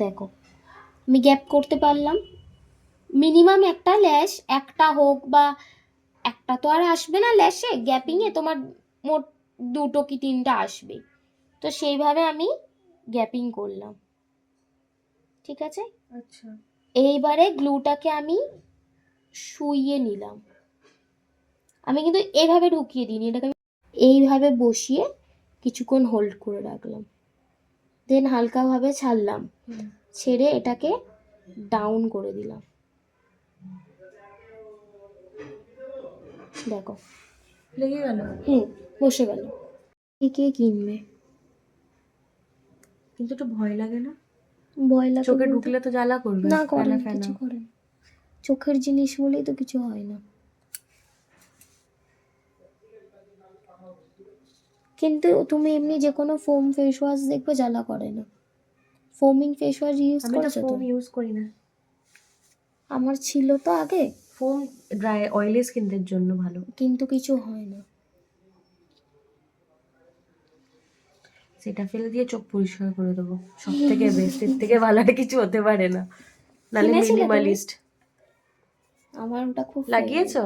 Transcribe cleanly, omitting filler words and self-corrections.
দেখো আমি গ্যাপ করতে পারলাম। মিনিমাম একটা ল্যাশ, একটা হোক বা একটা তো আর আসবে না ল্যাশে, গ্যাপিংয়ে তোমার মোট 2টো কি 3টা আসবে। তো সেইভাবে আমি গ্যাপিং করলাম, ঠিক আছে। আচ্ছা, এইবারে গ্লুটাকে আমি শুইয়ে নিলাম। আমি কিন্তু এইভাবে ঢুকিয়ে দিইনি, এটাকে আমি এইভাবে বসিয়ে কিছুক্ষণ হোল্ড করে রাখলাম, দেন হালকাভাবে ছাড়লাম। ছেড়ে এটাকে ডাউন করে দিলাম। দেখো লেগে গেল। বসে গেল। কে কিনবে? কিন্তু একটু ভয় লাগে না? ভয় লাগে চোখে বলতে? ঢুকলে তো জ্বালা করবে। না, করে ফেনা না, ফেনা। কিছু করে না। চোখের জিনিস বলেই তো কিছু হয় না। কিন্তু তুমি এমনি যে কোনো ফোম ফেস ওয়াশ দেখবে জ্বালা করে না। ফোমিং ফেস ওয়াশ ইউজ আমি তো করেছো তো? ফোম ইউজ করি না। আমার ছিল তো আগে, ফোম ড্রাই অয়েলি স্কিনদের জন্য ভালো। কিন্তু কিছু হয় না। সেটা ফেলে দিয়ে চোখ পরিষ্কার করে দেবো, সব থেকে বেস্ট। এর থেকে ভালো আর কিছু হতে পারে না। নালে কিনেছিলে তুমি? মিনিমালিস্ট। আমার ওটা খুব লাগিয়েছো?